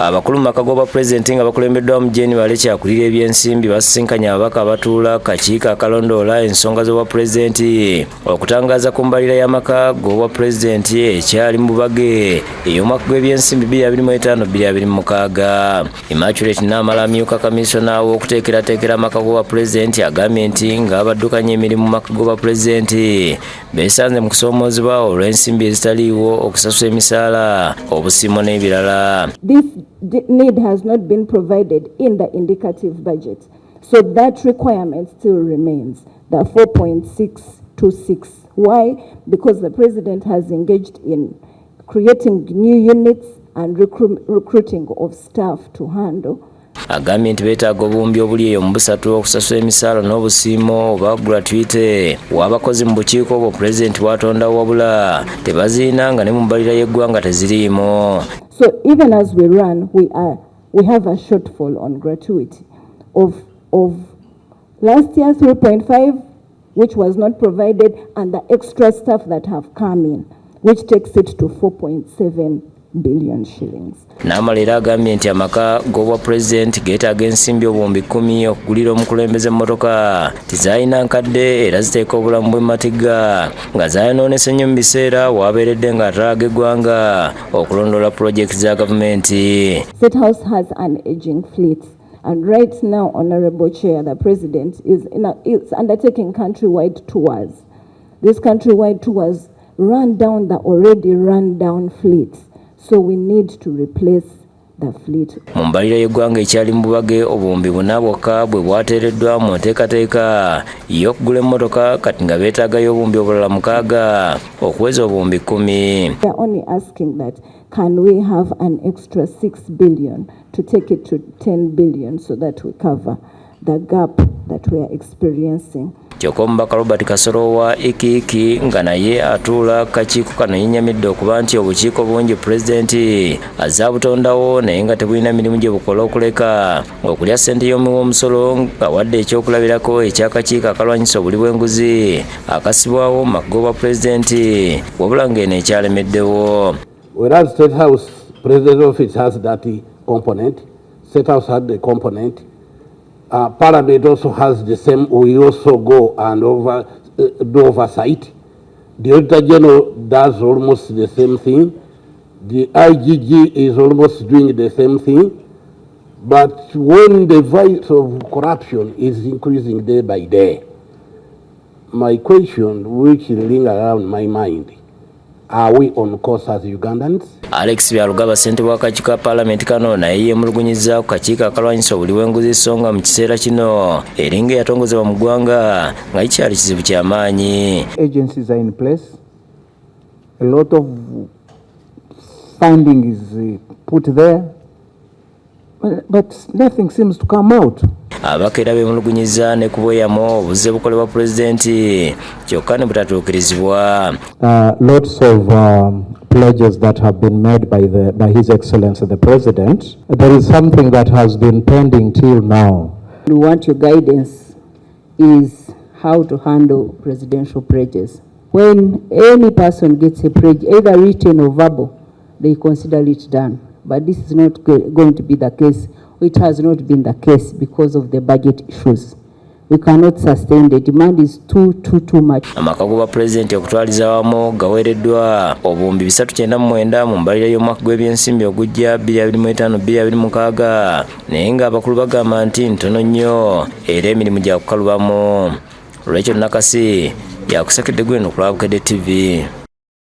Abakulu mu maka g'obwa pulezidenti nga bakulembeddwamu Jane Balecha akulira ebyensimbi basisinkanye ababaka abatuula kakiiko akalondoola ensonga z'obwa pulezidenti okutangaza ku mbalira y'amaka g'obwa pulezidenti ekyali mu bubage ey'omwaka gw'ebyensimbi 2025-2026. Immaculate Namala amyuka kamisona w'okuteekerateekera amaka g'obwa pulezidenti agambye nti ng'abaddukanya emirimu mu maka g'obwa pulezidenti beesanze mu kusoomoozebwa olw'ensimbi ezitaliiwo okusasula emisaala obusiimo n'ebirala. This need has not been provided in the indicative budget, so that requirement still remains, the 4.626. Why? Because the president has engaged in creating new units and recruiting of staff to handle. Agambye nti beetaaga obuwumbi obuli eyo mu busatu okusasula emisaala n'obusiimo oba gratuity w'abakozi mu bukiiko obwo pulezidenti bw'atondawo wabula tebaziina nga ne mu mbalira y'eggwanga teziriimu. So even as we run, we have a shortfall on gratuity of last year 3.5, which was not provided, and the extra staff that have come in, which takes it to 4.7 billion shillings. Namalira agambye nti amaka g'obwa pulezidenti geetaaga ensimbi obuwumbi 10 okugulira omukulembeze emmotoka tizaalina nkadde era ziteeka obulamu bw'ematiga nga zaayonoonese nnyo mu biseera waabeeredde ng'atalaaga eggwanga okulondoola pulojekiti za gavumenti. State House has an aging fleet, and right now, Honorable Chair, the President is undertaking countrywide tours. These countrywide tours run down the already run down fleets. So we need to replace the fleet. Mu mbalira y'eggwanga ekyali mu bubage obuwumbi 4 bwokka bwe bwateereddwa mu nteekateeka y'okugula emmotoka kati nga beetaagayo obuwumbi obulala 6 okuweza obuwumbi 10. We are only asking that can we have an extra 6 billion to take it to 10 billion so that we cover the gap that we are experiencing. Kyokka omubaka Robert Kasolo wa Ikiiki nga naye atuula kakiiko kano yennyamidde okuba nti obukiiko bungi pulezidenti azaabutondawo naye nga tebulina mirimu gye bukola okuleka okulya ssente y'omusolo nga wadde ekyokulabirako eky'akakiiko akalwanyisa obuli bw'enguzi akasibwawo mu maka g'obwa pulezidenti wabula ng'eno ekyalemeddewo. Whereas State House President's Office has that component, State House had the component. Parliament also has the same. We also go and do oversight. The Auditor General does almost the same thing. The IGG is almost doing the same thing. But when the voice of corruption is increasing day by day, my question which is ringing around my mind, are we on course as Ugandans? Alex Byalugaba ssente bw'akakiiko ka Parliament kano naye yeemulugunyizza ku kakiiko akalwanyisa obuli bw'enguzi songa mu kiseera kino eringa eyatongozebwa mu ggwanga nga kikyali kizibu ky'amaanyi. Agencies are in place. A lot of funding is put there, but nothing seems to come out. Abaka era beemulugunyizza ne ku bweyamo obuzze bukolebwa pulezidenti kyokka ne butatuukirizibwa. Lots of pledges that have been made by His Excellency the President. There is something that has been pending till now. We want your guidance is how to handle presidential pledges. When any person gets a pledge, either written or verbal, they consider it done. But this is not going to be the case. It has not been the case because of the budget issues. We cannot sustain. The demand is too much. Amaka g'obwa pulezidenti okutwaliza awamu gaweereddwa obuwumbi 399 mu mbalira y'omwaka gw'ebyensimbi ogujja 2025-2026 naye ng'abakulu bagamba nti ntono nnyo era emirimu gya kukalubamu. Rachel Nakasi yakusekedde Gweno ku Lwabukedde TV.